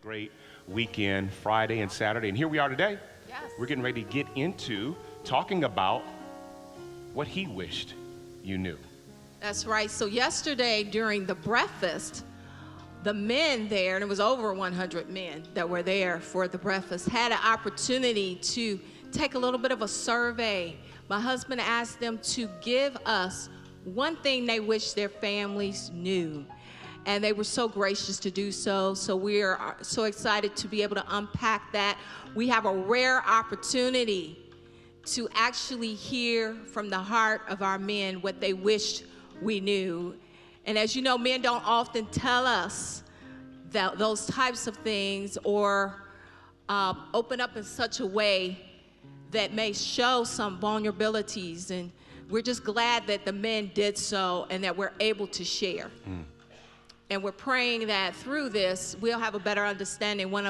great weekend, Friday and Saturday. And here we are today. Yes. We're getting ready to get into talking about what he wished you knew. That's right. So yesterday during the breakfast, the men there, and it was over 100 men that were there for the breakfast, had an opportunity to take a little bit of a survey. My husband asked them to give us one thing they wish their families knew. And they were so gracious to do so. So we are so excited to be able to unpack that. We have a rare opportunity to actually hear from the heart of our men what they wished we knew. And as you know, men don't often tell us those types of things or open up in such a way that may show some vulnerabilities. And we're just glad that the men did so and that we're able to share. And we're praying that through this, we'll have a better understanding one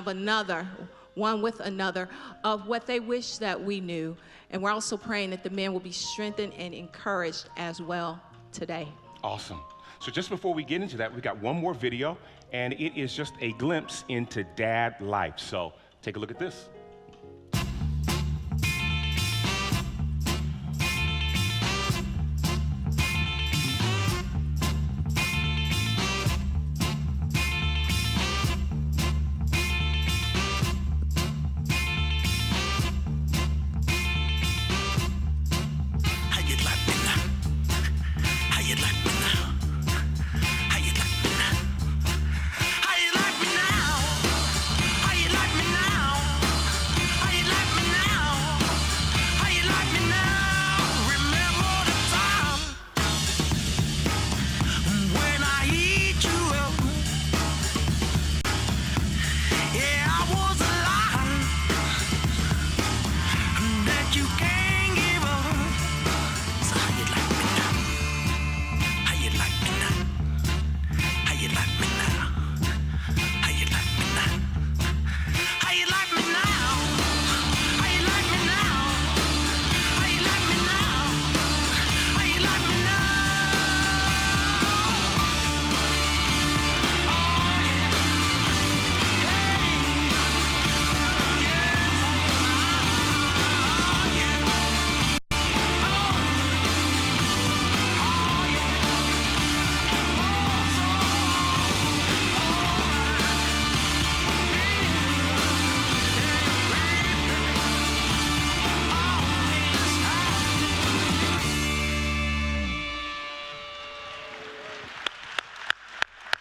with another, of what they wish that we knew. And we're also praying that the men will be strengthened and encouraged as well today. Awesome. So just before we get into that, we've got one more video, and it is just a glimpse into dad life. So take a look at this.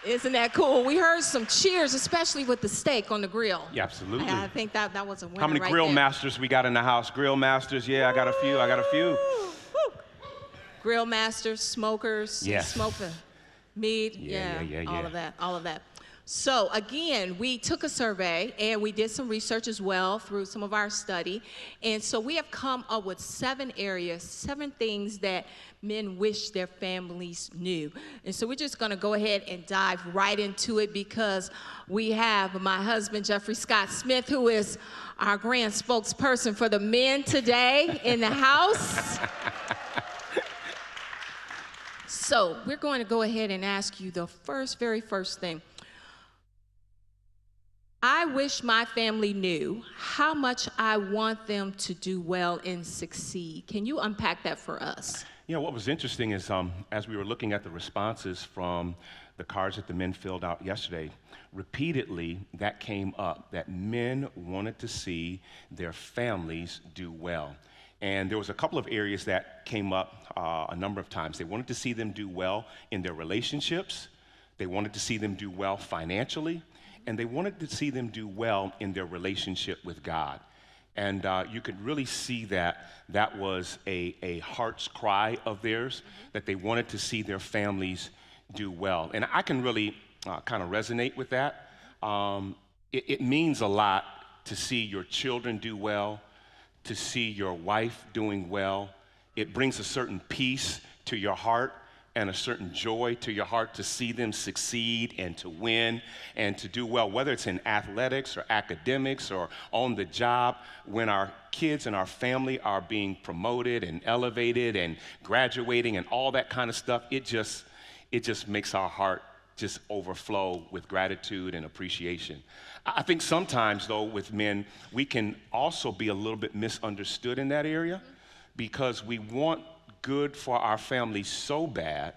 Isn't that cool? We heard some cheers, especially with the steak on the grill. Yeah, absolutely. I think that was a winner. How many right grill there. masters we got in the house? Grill masters, yeah, I got a few. Woo. Grill masters, smokers, Yes. smoke the meat, Yeah. all of that. So again, we took a survey and we did some research as well through some of our study. And so we have come up with 7 areas, 7 things that men wish their families knew. And so we're just gonna go ahead and dive right into it because we have my husband, Jeffrey Scott Smith, who is our grand spokesperson for the men today in the house. So we're going to go ahead and ask you the very first thing. I wish my family knew how much I want them to do well and succeed. Can you unpack that for us? Yeah, what was interesting is as we were looking at the responses from the cards that the men filled out yesterday, repeatedly that came up, that men wanted to see their families do well. And there was a couple of areas that came up a number of times. They wanted to see them do well in their relationships. They wanted to see them do well financially. And they wanted to see them do well in their relationship with God. And you could really see that was a heart's cry of theirs, that they wanted to see their families do well. And I can really kind of resonate with that. It means a lot to see your children do well, to see your wife doing well. It brings a certain peace to your heart and a certain joy to your heart to see them succeed and to win and to do well, whether it's in athletics or academics or on the job. When our kids and our family are being promoted and elevated and graduating and all that kind of stuff, it just makes our heart just overflow with gratitude and appreciation. I think sometimes, though, with men, we can also be a little bit misunderstood in that area because we want good for our family so bad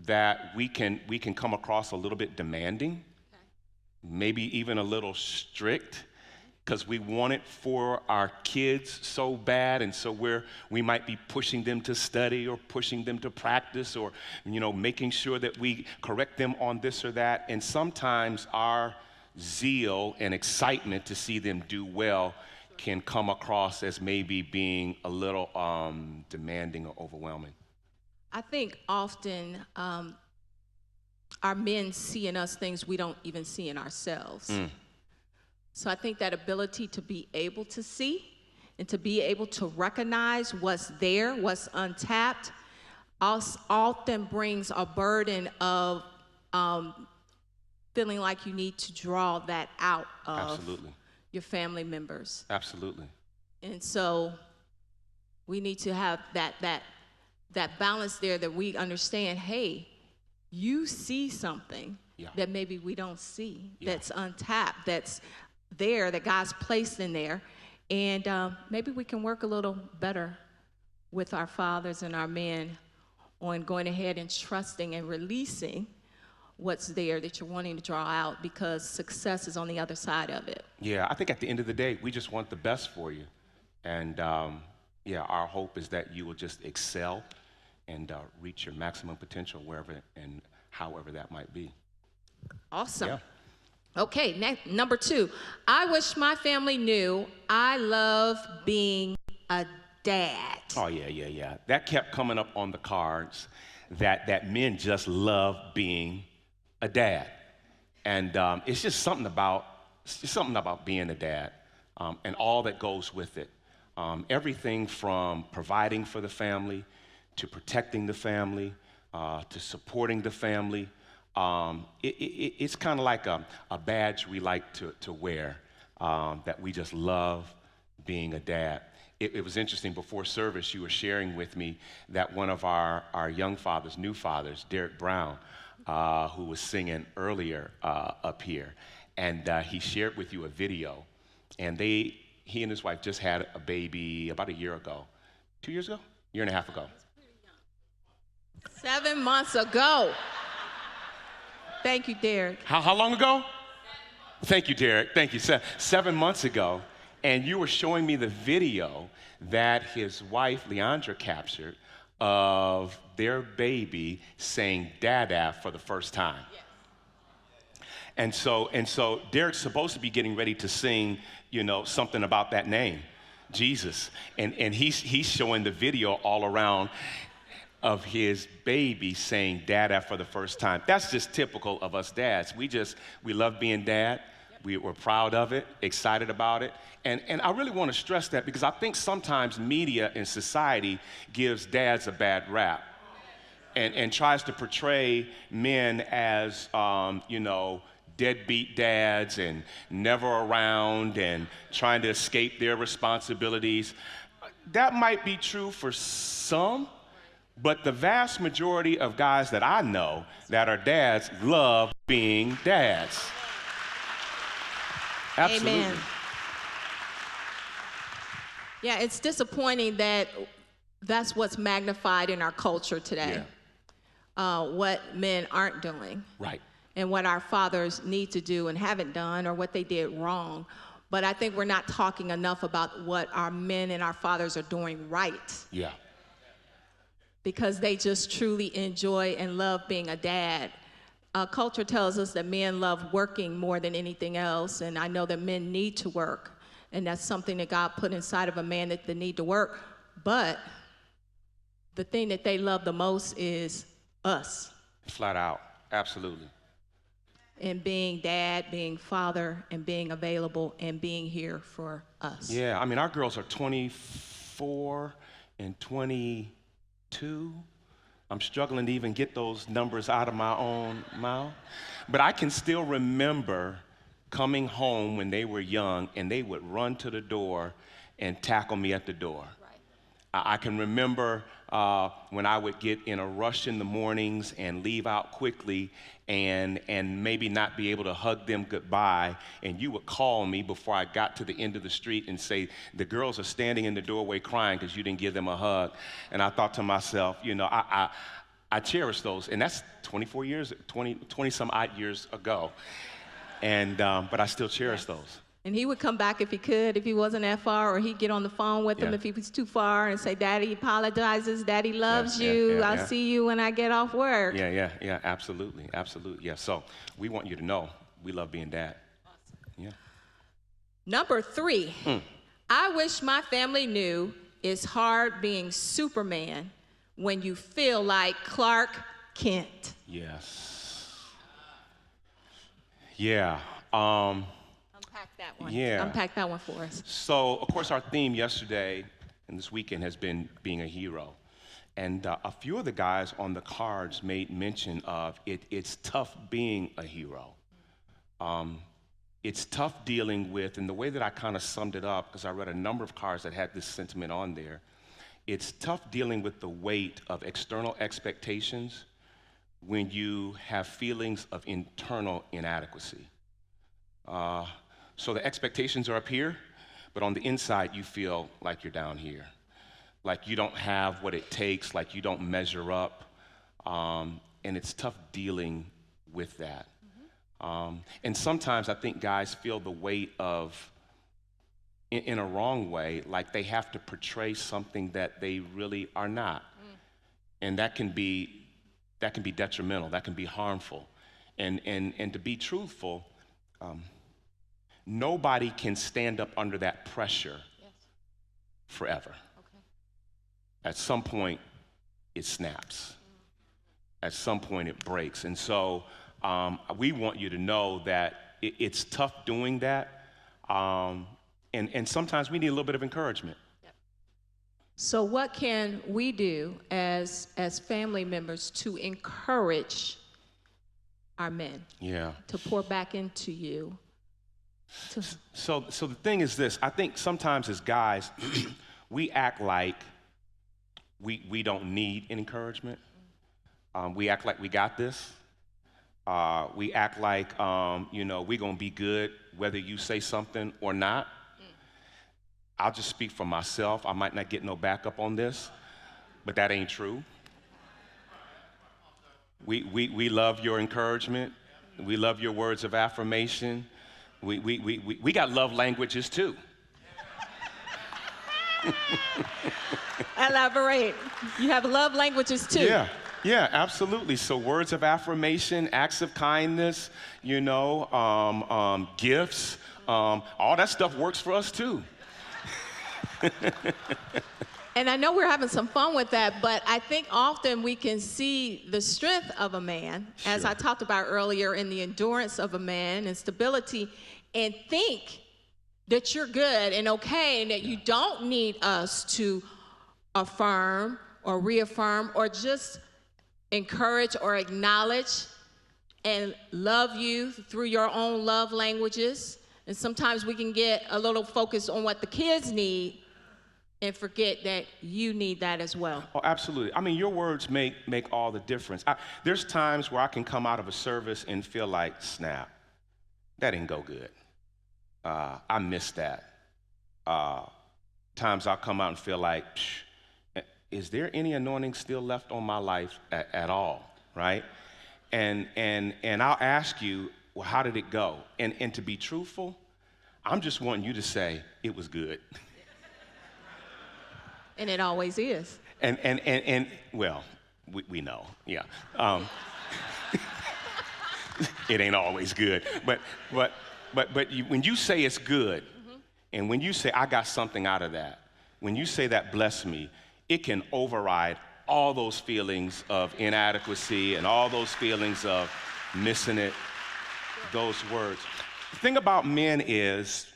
that we can come across a little bit demanding, maybe even a little strict, because we want it for our kids so bad, and so we might be pushing them to study or pushing them to practice or, making sure that we correct them on this or that. And sometimes our zeal and excitement to see them do well can come across as maybe being a little demanding or overwhelming. I think often our men see in us things we don't even see in ourselves. So I think that ability to be able to see and to be able to recognize what's there, what's untapped, often brings a burden of feeling like you need to draw that out of Absolutely. your family members. Absolutely. And so we need to have that balance there, that we understand, hey, you see something that maybe we don't see, that's untapped, that's there, that God's placed in there. And maybe we can work a little better with our fathers and our men on going ahead and trusting and releasing what's there that you're wanting to draw out, because success is on the other side of it. Yeah, I think at the end of the day, we just want the best for you. And our hope is that you will just excel and reach your maximum potential wherever and however that might be. Awesome. Yeah. Okay, number 2. I wish my family knew I love being a dad. Oh, yeah. That kept coming up on the cards, that men just love being a dad. And it's just something about being a dad and all that goes with it. Everything from providing for the family to protecting the family to supporting the family. It's kind of like a badge we like to wear, that we just love being a dad. It was interesting, before service, you were sharing with me that one of our young fathers, new fathers, Derek Brown, who was singing earlier up here, and he shared with you a video, and he and his wife just had a baby about a year ago. 2 years ago? Year and a half ago. 7 months ago. Thank you, Derek. How long ago? Thank you, Derek. Thank you. 7 months ago. And you were showing me the video that his wife, Leandra, captured of their baby saying dada for the first time. Yes. And so Derek's supposed to be getting ready to sing, something about that name, Jesus. And he's showing the video all around of his baby saying dada for the first time. That's just typical of us dads. We love being dad. We're proud of it, excited about it. And I really want to stress that, because I think sometimes media and society gives dads a bad rap and tries to portray men as, deadbeat dads and never around and trying to escape their responsibilities. That might be true for some, but the vast majority of guys that I know that are dads love being dads. Absolutely. Amen. Yeah, it's disappointing that that's what's magnified in our culture today. Yeah. What men aren't doing. Right. And what our fathers need to do and haven't done, or what they did wrong. But I think we're not talking enough about what our men and our fathers are doing right. Yeah. Because they just truly enjoy and love being a dad. Culture tells us that men love working more than anything else, and I know that men need to work, and that's something that God put inside of a man, that they need to work. But the thing that they love the most is us. Flat out, absolutely. And being dad, being father, and being available, and being here for us. Yeah, I mean, our girls are 24 and 22. I'm struggling to even get those numbers out of my own mouth. But I can still remember coming home when they were young, and they would run to the door and tackle me at the door. Right. I can remember when I would get in a rush in the mornings and leave out quickly and maybe not be able to hug them goodbye, and you would call me before I got to the end of the street and say, the girls are standing in the doorway crying because you didn't give them a hug. And I thought to myself, you know, I cherish those, and that's 24 years, 20 some odd years ago. And, but I still cherish those. And he would come back if he could, if he wasn't that far, or he'd get on the phone with him if he was too far and say, Daddy apologizes, Daddy loves you, I'll see you when I get off work. Yeah, absolutely, yeah. So we want you to know we love being dad. Awesome. Yeah. Number 3, I wish my family knew it's hard being Superman when you feel like Clark Kent. Yes. Yeah. Unpack that one. Yeah. Unpack that one for us. So, of course, our theme yesterday and this weekend has been being a hero. And a few of the guys on the cards made mention of it's tough being a hero. It's tough dealing with, and the way that I kind of summed it up, because I read a number of cards that had this sentiment on there, it's tough dealing with the weight of external expectations when you have feelings of internal inadequacy. So the expectations are up here, but on the inside you feel like you're down here, like you don't have what it takes, like you don't measure up, and it's tough dealing with that. And sometimes I think guys feel the weight of, in a wrong way, like they have to portray something that they really are not. And that can be detrimental, that can be harmful. And to be truthful, nobody can stand up under that pressure forever. Okay. At some point, it snaps. At some point, it breaks. And so we want you to know that it's tough doing that. And sometimes we need a little bit of encouragement. So what can we do as family members to encourage our men? Yeah. To pour back into you? So the thing is this, I think sometimes as guys, we act like we don't need encouragement. We act like we got this. We act like, you know, we're gonna be good whether you say something or not. I'll just speak for myself. I might not get no backup on this, but that ain't true. We love your encouragement. We love your words of affirmation. We got love languages too. Elaborate. You have love languages too. Yeah, absolutely. So words of affirmation, acts of kindness, you know, gifts, all that stuff works for us too. And I know we're having some fun with that, but I think often we can see the strength of a man, as I talked about earlier, in the endurance of a man and stability, and think that you're good and okay and that you don't need us to affirm or reaffirm or just encourage or acknowledge and love you through your own love languages. And sometimes we can get a little focused on what the kids need and forget that you need that as well. Oh, absolutely. I mean, your words make all the difference. There's times where I can come out of a service and feel like, snap, that didn't go good. I missed that. Times I'll come out and feel like, is there any anointing still left on my life at all, right? And I'll ask you, well, how did it go? And to be truthful, I'm just wanting you to say, it was good. And it always is. And well, we know, yeah. It ain't always good, but when you say it's good, and when you say I got something out of that, when you say that bless me, it can override all those feelings of inadequacy and all those feelings of missing it, those words. The thing about men is,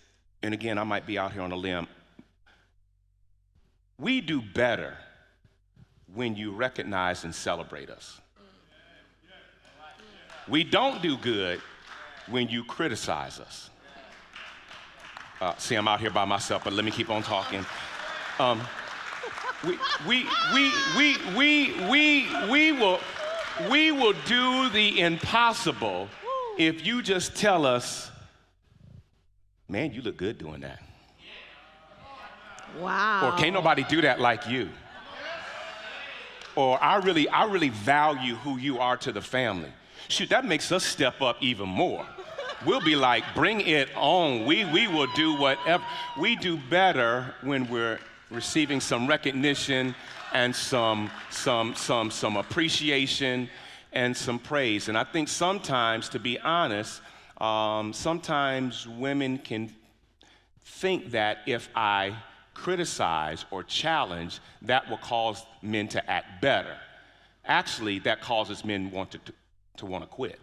and again, I might be out here on a limb, we do better when you recognize and celebrate us. We don't do good when you criticize us. See, I'm out here by myself, but let me keep on talking. we, we, we, we will do the impossible if you just tell us, man, you look good doing that. Wow. Or can't nobody do that like you. Or I really value who you are to the family. Shoot, that makes us step up even more. We'll be like, bring it on. We will do whatever. We do better when we're receiving some recognition and some appreciation and some praise. And I think sometimes, to be honest, sometimes women can think that if I criticize or challenge, that will cause men to act better. Actually, that causes men to want to quit.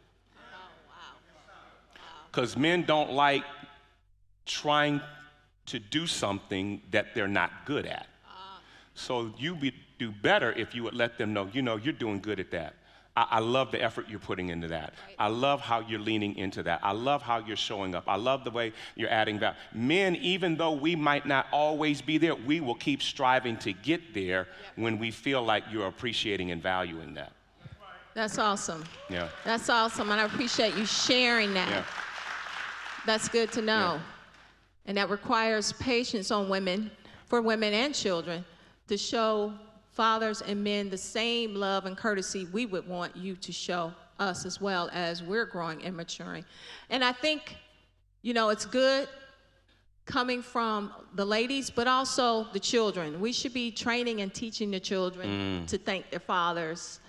Because men don't like trying to do something that they're not good at. So do better if you would let them know, you're doing good at that. I love the effort you're putting into that. Right. I love how you're leaning into that. I love how you're showing up. I love the way you're adding value. Men, even though we might not always be there, we will keep striving to get there when we feel like you're appreciating and valuing that. That's awesome. Yeah. That's awesome, and I appreciate you sharing that. Yeah. That's good to know. Yeah. And that requires patience on women, for women and children, to show fathers and men the same love and courtesy we would want you to show us as well as we're growing and maturing. And I think, it's good coming from the ladies, but also the children. We should be training and teaching the children to thank their fathers,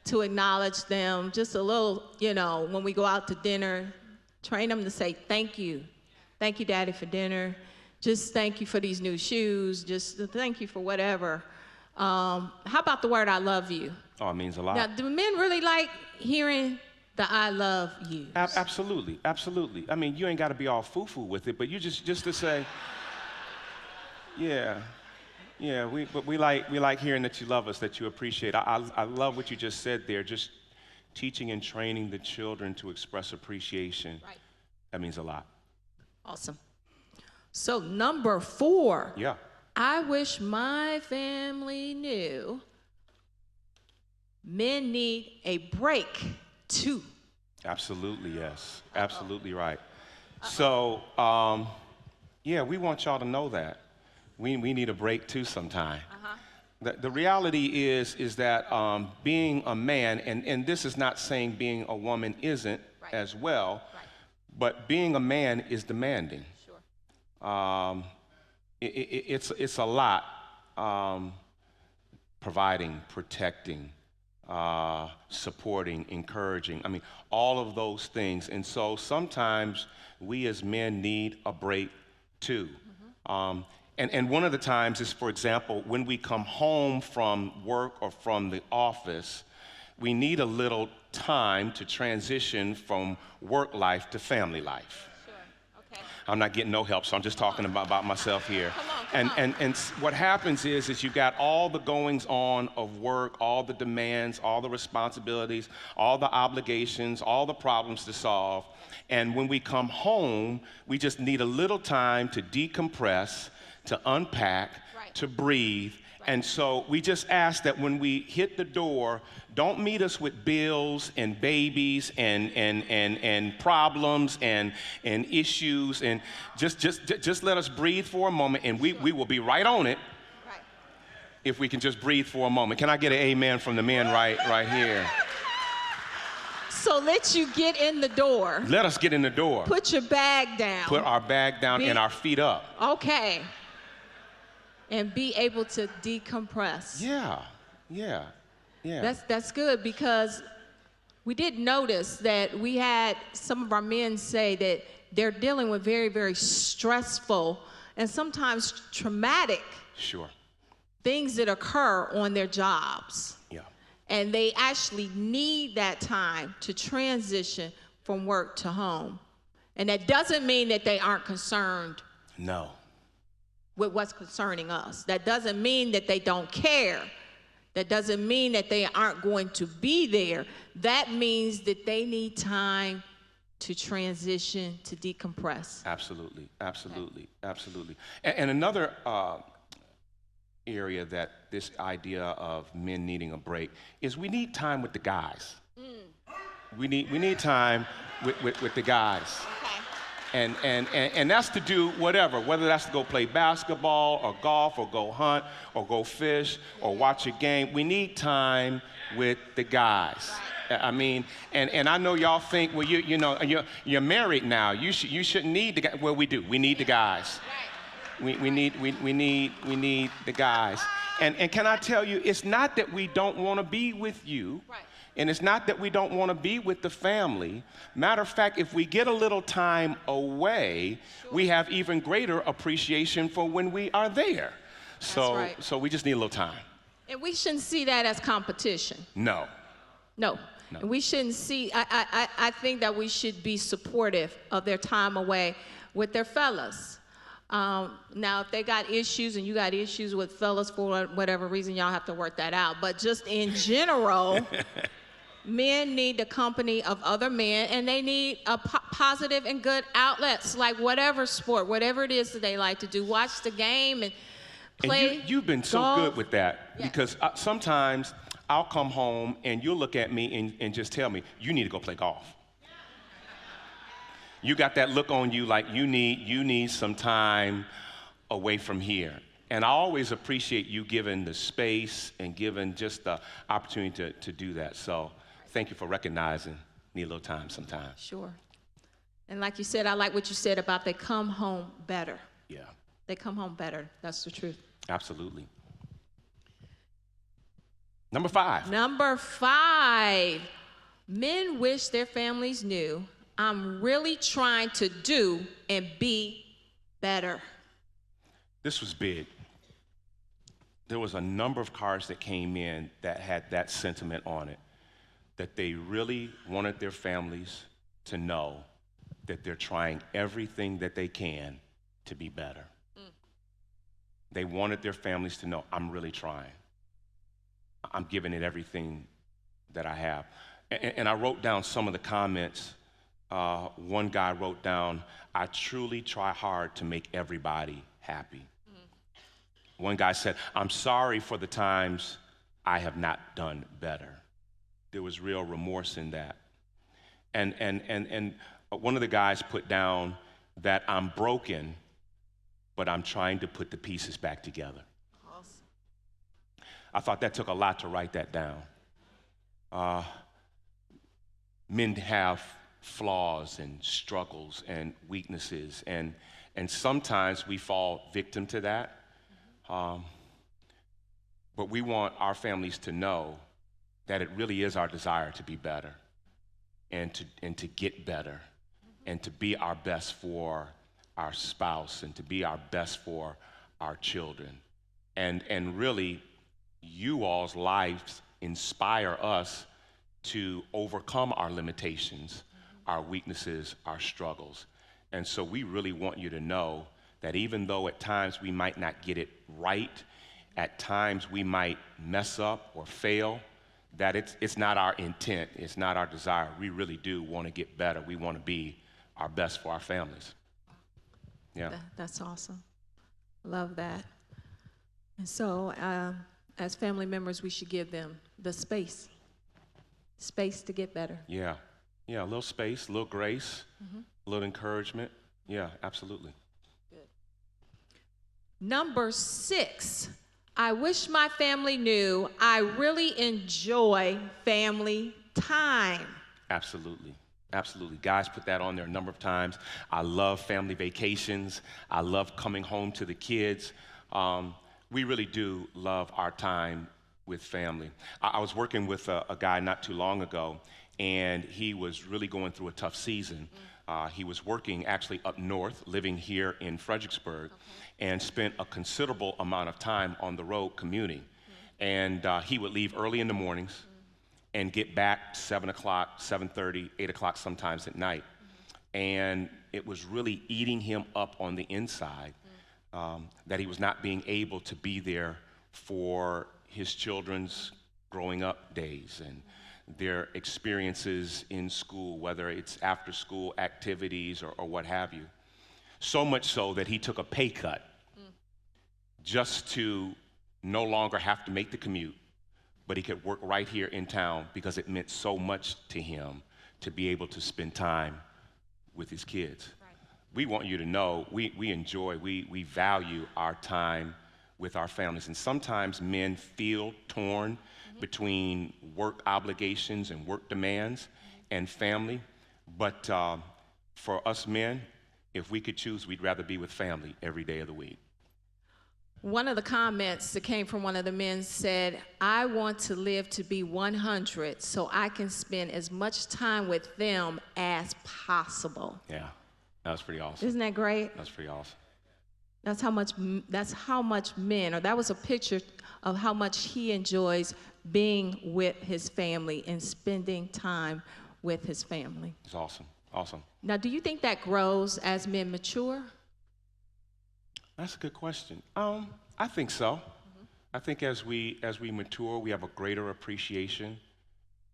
to acknowledge them, just a little, when we go out to dinner, train them to say thank you. Thank you, Daddy, for dinner. Just thank you for these new shoes. Just thank you for whatever. How about the word I love you? Oh, it means a lot. Now, do men really like hearing the I love you? Absolutely, absolutely. I mean, you ain't got to be all foo-foo with it, but you just to say, yeah, we like hearing that you love us, that you appreciate. I love what you just said there, just teaching and training the children to express appreciation. Right. That means a lot. Awesome. So number 4. Yeah. I wish my family knew men need a break too. Absolutely, yes. Absolutely right. So, we want y'all to know that. We need a break too sometime. The reality is that being a man, and this is not saying being a woman isn't as well, but being a man is demanding. Sure. It's a lot, providing, protecting, supporting, encouraging. I mean, all of those things. And so sometimes we as men need a break too. And one of the times is, for example, when we come home from work or from the office, we need a little time to transition from work life to family life. I'm not getting no help, so I'm just talking about myself here. Come on. And what happens is you got all the goings on of work, all the demands, all the responsibilities, all the obligations, all the problems to solve. And when we come home, we just need a little time to decompress, to unpack, to breathe. And so we just ask that when we hit the door, don't meet us with bills and babies and problems and issues, and just let us breathe for a moment, and we will be right on it if we can just breathe for a moment. Can I get an amen from the men right here? So let you get in the door. Let us get in the door. Put your bag down. Put our bag down and our feet up. Okay. And be able to decompress. Yeah. That's good, because we did notice that we had some of our men say that they're dealing with very, very stressful and sometimes traumatic things that occur on their jobs. Yeah. And they actually need that time to transition from work to home. And that doesn't mean that they aren't concerned. No. With what's concerning us. That doesn't mean that they don't care. That doesn't mean that they aren't going to be there. That means that they need time to transition, to decompress. Absolutely. And another area that this idea of men needing a break is we need time with the guys. We need time with the guys. And that's to do whatever, whether that's to go play basketball or golf or go hunt or go fish or watch a game. We need time with the guys. I mean, and I know y'all think, well, you're married now. You shouldn't need the guys. Well, we do. We need the guys. We need the guys. And can I tell you, it's not that we don't want to be with you. Right. And it's not that we don't want to be with the family. Matter of fact, if we get a little time away, we have even greater appreciation for when we are there. So we just need a little time. And we shouldn't see that as competition. No. And we shouldn't see, I think that we should be supportive of their time away with their fellas. Now, if they got issues and you got issues with fellas for whatever reason, y'all have to work that out. But just in general, men need the company of other men, and they need a positive and good outlets, like whatever sport, whatever it is that they like to do. Watch the game and play. And you've been so golf. good with that, because sometimes I'll come home and you'll look at me and just tell me, you need to go play golf. You got that look on you like you need some time away from here. And I always appreciate you giving the space and giving just the opportunity to do that. So thank you for recognizing need a little time sometimes. Sure. And like you said, I like what you said about they come home better. Yeah. They come home better. That's the truth. Absolutely. Number 5. Number 5. Men wish their families knew I'm really trying to do and be better. This was big. There was a number of cards that came in that had that sentiment on it, that they really wanted their families to know that they're trying everything that they can to be better. They wanted their families to know, I'm really trying. I'm giving it everything that I have. And I wrote down some of the comments. One guy wrote down, I truly try hard to make everybody happy. One guy said, I'm sorry for the times I have not done better. There was real remorse in that. And one of the guys put down that I'm broken, but I'm trying to put the pieces back together. Awesome. I thought that took a lot to write that down. Men have flaws and struggles and weaknesses, and sometimes we fall victim to that. But we want our families to know that it really is our desire to be better and to get better and to be our best for our spouse and to be our best for our children. And really, you all's lives inspire us to overcome our limitations, our weaknesses, our struggles. And so we really want you to know that even though at times we might not get it right, at times we might mess up or fail, that it's not our intent, it's not our desire. We really do want to get better. We want to be our best for our families. Yeah. That's awesome. Love that. And so as family members, we should give them the space to get better. Yeah, a little space, a little grace, a little encouragement. Yeah, absolutely. Good. Number 6, I wish my family knew I really enjoy family time. Absolutely. Guys put that on there a number of times. I love family vacations. I love coming home to the kids. We really do love our time with family. I was working with a guy not too long ago, and he was really going through a tough season. He was working actually up north, living here in Fredericksburg, and spent a considerable amount of time on the road commuting. And he would leave early in the mornings and get back 7 o'clock, 7:30, 8 o'clock sometimes at night. And it was really eating him up on the inside that he was not being able to be there for his children's growing up days and their experiences in school, whether it's after school activities or what have you. So much so that he took a pay cut just to no longer have to make the commute, but he could work right here in town because it meant so much to him to be able to spend time with his kids. Right. We want you to know we value our time with our families. And sometimes men feel torn between work obligations and work demands and family. But for us men, if we could choose, we'd rather be with family every day of the week. One of the comments that came from one of the men said, I want to live to be 100 so I can spend as much time with them as possible. Yeah, that was pretty awesome. Isn't that great? That's pretty awesome. That's how much men, or that was a picture of how much he enjoys being with his family and spending time with his family. It's awesome, awesome. Now, do you think that grows as men mature? That's a good question. I think so. I think as we mature, we have a greater appreciation.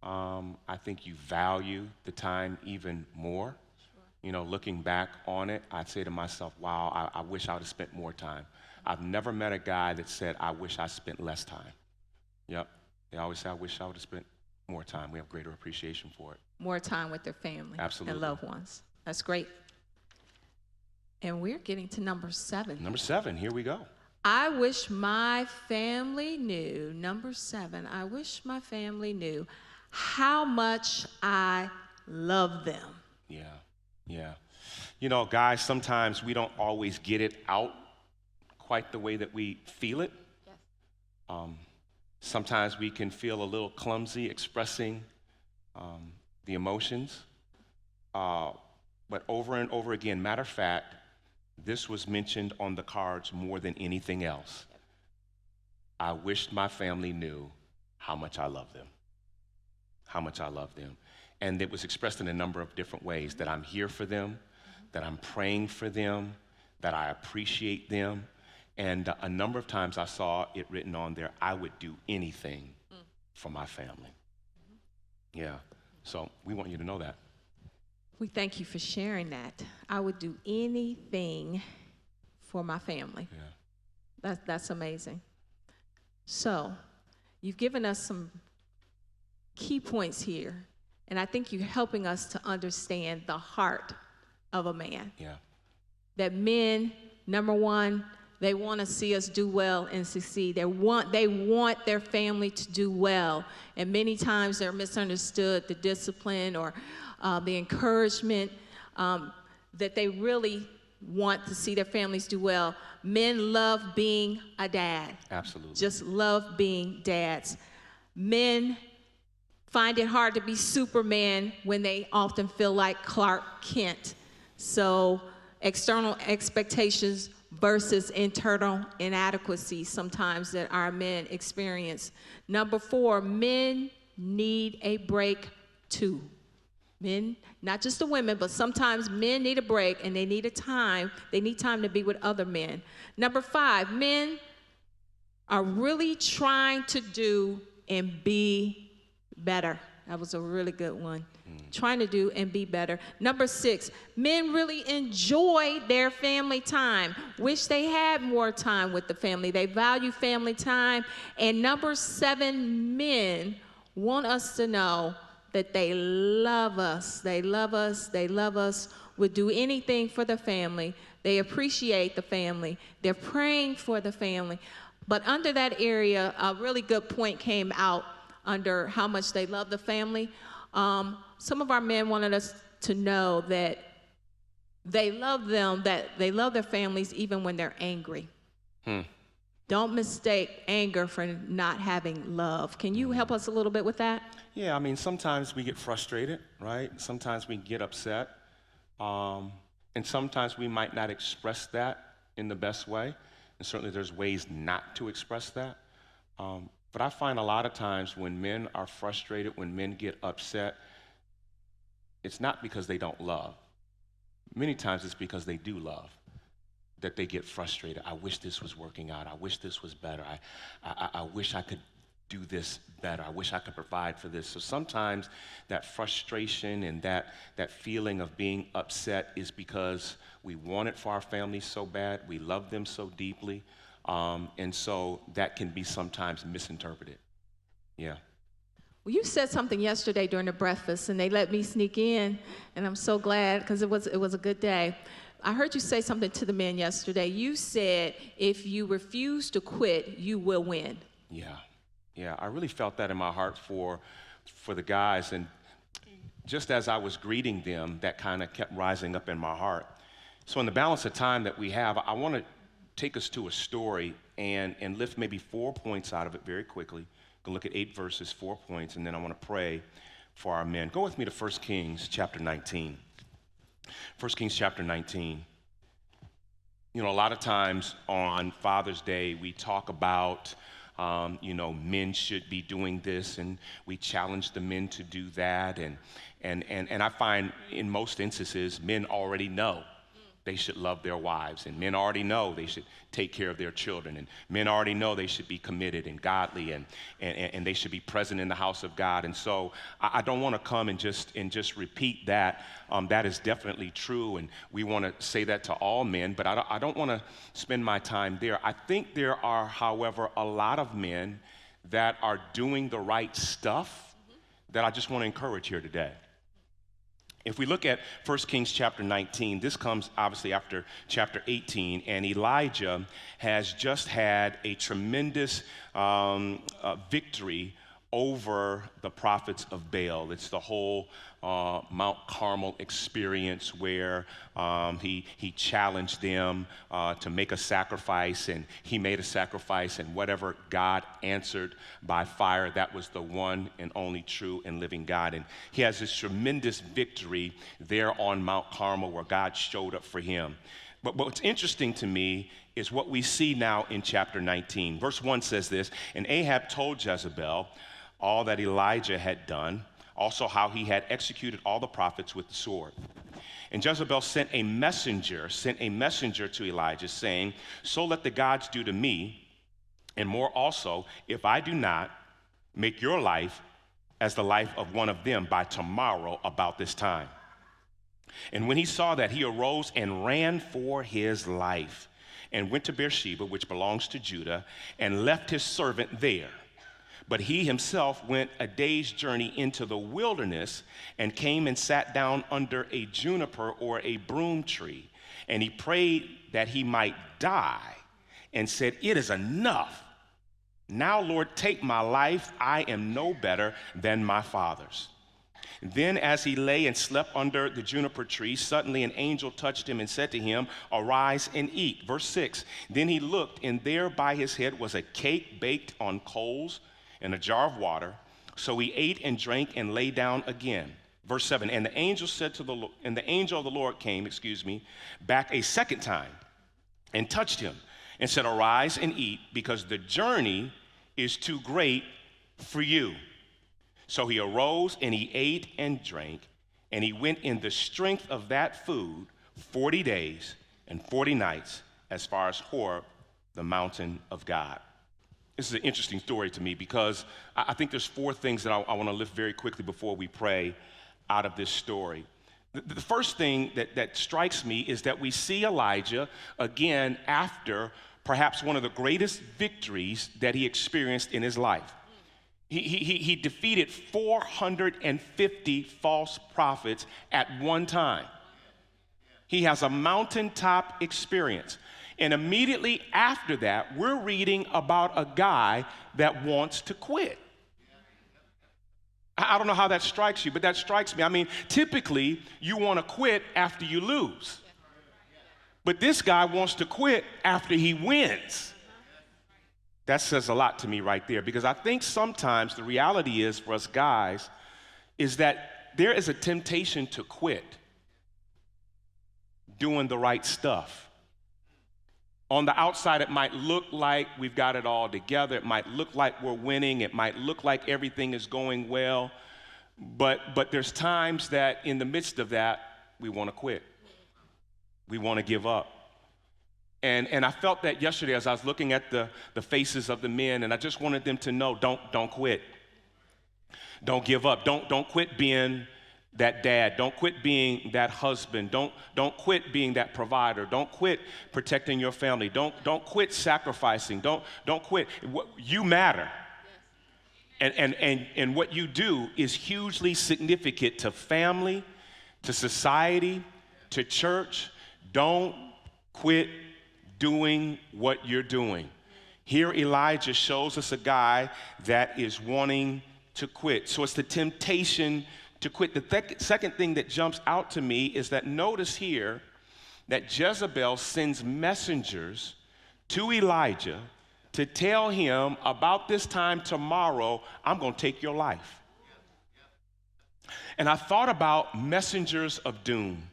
I think you value the time even more. Sure. You know, looking back on it, I'd say to myself, wow, I wish I would have spent more time. I've never met a guy that said, I wish I spent less time. Yep. They always say, I wish I would have spent more time. We have greater appreciation for it. More time with their family. Absolutely. And loved ones. That's great. And we're getting to number 7. Number 7, here we go. I wish my family knew, number 7, I wish my family knew how much I love them. Yeah, yeah. You know, guys, sometimes we don't always get it out quite the way that we feel it. Yes. Sometimes we can feel a little clumsy expressing the emotions. But over and over again, matter of fact, this was mentioned on the cards more than anything else. I wished my family knew how much I love them. How much I love them. And it was expressed in a number of different ways, that I'm here for them, that I'm praying for them, that I appreciate them. And a number of times I saw it written on there, I would do anything for my family. Yeah, so we want you to know that. We thank you for sharing that. I would do anything for my family. Yeah. That's amazing. So, you've given us some key points here, and I think you're helping us to understand the heart of a man. Yeah. That men, number one, they want to see us do well and succeed. They want their family to do well, and many times they're misunderstood, the discipline or the encouragement that they really want to see their families do well. Men love being a dad. Absolutely. Just love being dads. Men find it hard to be Superman when they often feel like Clark Kent. So external expectations versus internal inadequacies sometimes that our men experience. Number 4, men need a break too. Men, not just the women, but sometimes men need a break and they need time to be with other men. Number 5, men are really trying to do and be better. That was a really good one. Trying to do and be better. Number 6, men really enjoy their family time. Wish they had more time with the family. They value family time. And number 7, men want us to know that they love us. They love us. They love us. Would do anything for the family. They appreciate the family. They're praying for the family. But under that area, a really good point came out under how much they love the family. Some of our men wanted us to know that they love them, that they love their families even when they're angry. Don't mistake anger for not having love. Can you help us a little bit with that? Yeah, I mean, sometimes we get frustrated, right? Sometimes we get upset. And sometimes we might not express that in the best way. And certainly there's ways not to express that. But I find a lot of times when men are frustrated, when men get upset, it's not because they don't love. Many times it's because they do love, that they get frustrated. I wish this was working out. I wish this was better. I wish I could do this better. I wish I could provide for this. So sometimes that frustration and that feeling of being upset is because we want it for our families so bad. We love them so deeply. And so that can be sometimes misinterpreted. Yeah. Well, you said something yesterday during the breakfast, and they let me sneak in, and I'm so glad because it was a good day. I heard you say something to the men yesterday. You said, if you refuse to quit, you will win. Yeah. Yeah. I really felt that in my heart for the guys. And just as I was greeting them, that kind of kept rising up in my heart. So in the balance of time that we have, I want to take us to a story and lift maybe 4 points out of it very quickly. We'll look at 8 verses, 4 points, and then I want to pray for our men. Go with me to 1 Kings chapter 19. 1 Kings chapter 19. You know, a lot of times on Father's Day, we talk about, men should be doing this, and we challenge the men to do that. And I find in most instances, men already know they should love their wives, and men already know they should take care of their children, and men already know they should be committed and godly, and they should be present in the house of God. And so I don't want to come and just repeat that. That is definitely true, and we want to say that to all men, but I don't want to spend my time there. I think there are, however, a lot of men that are doing the right stuff that I just want to encourage here today. If we look at 1 Kings chapter 19, this comes obviously after chapter 18, and Elijah has just had a tremendous victory over the prophets of Baal. It's the whole Mount Carmel experience where he challenged them to make a sacrifice, and he made a sacrifice, and whatever God answered by fire, that was the one and only true and living God. And he has this tremendous victory there on Mount Carmel where God showed up for him. But what's interesting to me is what we see now in chapter 19. Verse 1 says this, and Ahab told Jezebel all that Elijah had done, also how he had executed all the prophets with the sword. And Jezebel sent a messenger to Elijah, saying, so let the gods do to me, and more also, if I do not make your life as the life of one of them by tomorrow about this time. And when he saw that, he arose and ran for his life, and went to Beersheba, which belongs to Judah, and left his servant there. But he himself went a day's journey into the wilderness and came and sat down under a juniper or a broom tree. And he prayed that he might die and said, it is enough. Now, Lord, take my life. I am no better than my fathers. Then as he lay and slept under the juniper tree, suddenly an angel touched him and said to him, arise and eat. Verse 6, then he looked, and there by his head was a cake baked on coals and a jar of water. So he ate and drank and lay down again. Verse 7, and the angel of the Lord came, back a second time and touched him and said, arise and eat, because the journey is too great for you. So he arose and he ate and drank, and he went in the strength of that food 40 days and 40 nights as far as Horeb, the mountain of God. This is an interesting story to me because I think there's 4 things that I want to lift very quickly before we pray out of this story. The first thing that strikes me is that we see Elijah again after perhaps one of the greatest victories that he experienced in his life. He defeated 450 false prophets at one time. He has a mountaintop experience. And immediately after that, we're reading about a guy that wants to quit. I don't know how that strikes you, but that strikes me. I mean, typically, you want to quit after you lose. But this guy wants to quit after he wins. That says a lot to me right there, because I think sometimes the reality is for us guys is that there is a temptation to quit doing the right stuff. On the outside, it might look like we've got it all together. It might look like we're winning. It might look like everything is going well. But there's times that in the midst of that, we want to quit. We want to give up. And I felt that yesterday as I was looking at the faces of the men, and I just wanted them to know, don't quit. Don't give up. Don't quit being that dad. Don't quit being that husband. Don't quit being that provider. Don't quit protecting your family. Don't quit sacrificing. Don't quit. You matter. And what you do is hugely significant to family, to society, to church. Don't quit doing what you're doing. Here Elijah shows us a guy that is wanting to quit. So it's the temptation to quit. The second thing that jumps out to me is that notice here that Jezebel sends messengers to Elijah to tell him about this time tomorrow, I'm going to take your life. And I thought about messengers of doom.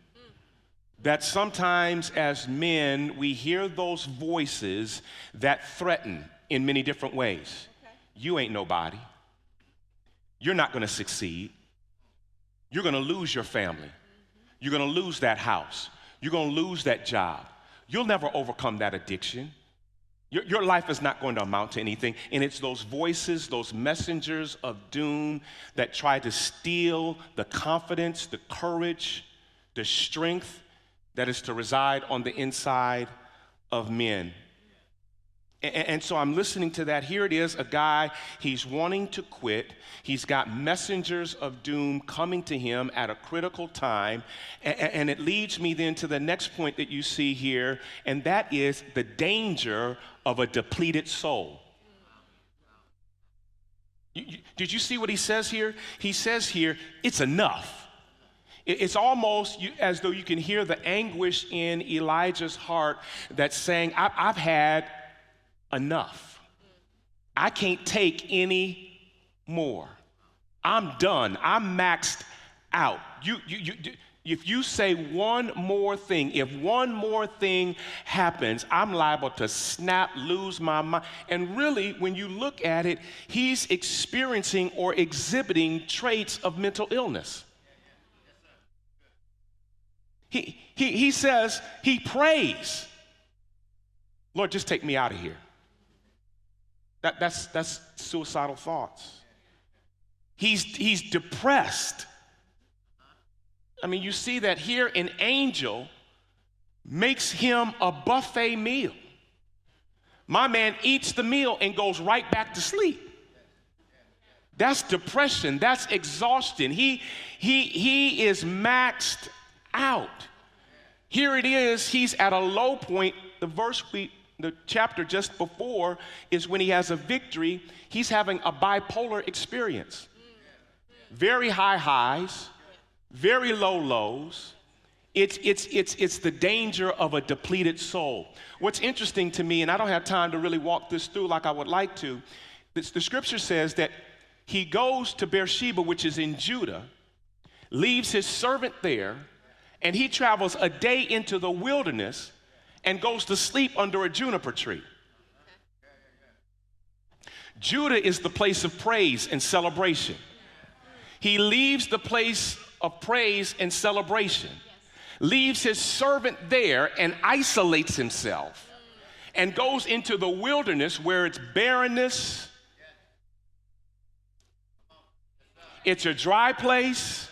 That sometimes as men, we hear those voices that threaten in many different ways. Okay. You ain't nobody. You're not going to succeed. You're going to lose your family. You're going to lose that house. You're going to lose that job. You'll never overcome that addiction. Your life is not going to amount to anything. And it's those voices, those messengers of doom that try to steal the confidence, the courage, the strength that is to reside on the inside of men. And so I'm listening to that. Here it is, a guy, he's wanting to quit. He's got messengers of doom coming to him at a critical time. And it leads me then to the next point that you see here, and that is the danger of a depleted soul. Did you see what he says here? He says here, it's enough. It's almost as though you can hear the anguish in Elijah's heart that's saying, I've had enough. I can't take any more. I'm done. I'm maxed out. If you say one more thing, if one more thing happens, I'm liable to snap, lose my mind. And really, when you look at it, he's experiencing or exhibiting traits of mental illness. He says, he prays, Lord, just take me out of here. That's suicidal thoughts. He's depressed. I mean, you see that here an angel makes him a buffet meal. My man eats the meal and goes right back to sleep. That's depression. That's exhaustion. He is maxed out. Here it is, he's at a low point. The chapter just before is when he has a victory. He's having a bipolar experience. Very high highs, very low lows. It's the danger of a depleted soul. What's interesting to me, and I don't have time to really walk this through like I would like to, the scripture says that he goes to Beersheba, which is in Judah, leaves his servant there, and he travels a day into the wilderness and goes to sleep under a juniper tree. Judah is the place of praise and celebration. He leaves the place of praise and celebration, leaves his servant there and isolates himself and goes into the wilderness where it's barrenness, it's a dry place.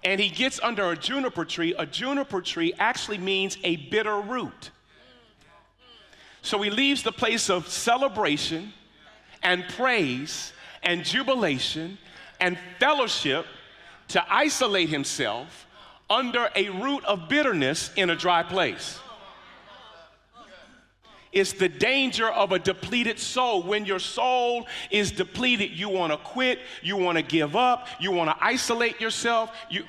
And he gets under a juniper tree. A juniper tree actually means a bitter root. So he leaves the place of celebration and praise and jubilation and fellowship to isolate himself under a root of bitterness in a dry place. It's the danger of a depleted soul. When your soul is depleted, you want to quit, you want to give up, you want to isolate yourself. Do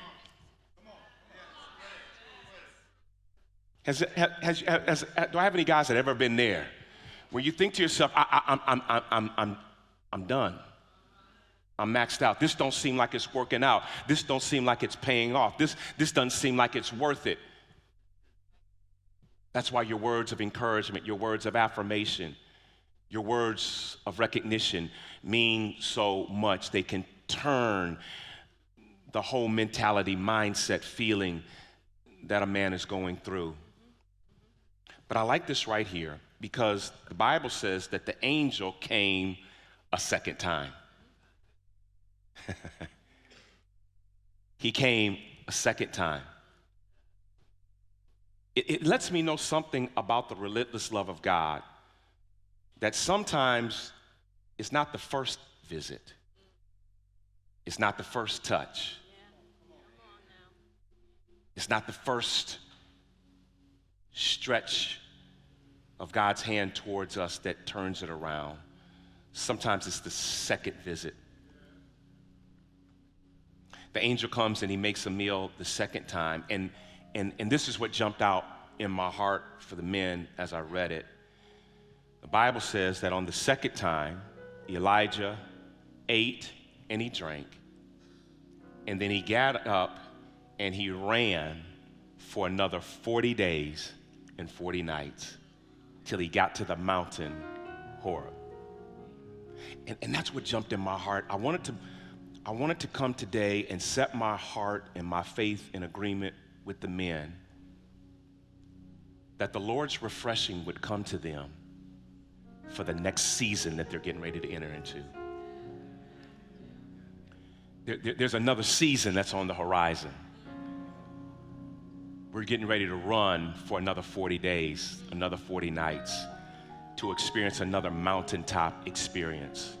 I have any guys that have ever been there? Where you think to yourself, I'm done. I'm maxed out. This don't seem like it's working out. This don't seem like it's paying off. This doesn't seem like it's worth it. That's why your words of encouragement, your words of affirmation, your words of recognition mean so much. They can turn the whole mentality, mindset, feeling that a man is going through. But I like this right here because the Bible says that the angel came a second time. He came a second time. It lets me know something about the relentless love of God, that sometimes it's not the first visit. It's not the first touch. It's not the first stretch of God's hand towards us that turns it around. Sometimes it's the second visit. The angel comes and he makes a meal the second time. And this is what jumped out in my heart for the men as I read it. The Bible says that on the second time, Elijah ate and he drank. And then he got up and he ran for another 40 days and 40 nights till he got to the mountain Horeb. And that's what jumped in my heart. I wanted to come today and set my heart and my faith in agreement with the men, that the Lord's refreshing would come to them for the next season that they're getting ready to enter into. There's another season that's on the horizon. We're getting ready to run for another 40 days, another 40 nights, to experience another mountaintop experience.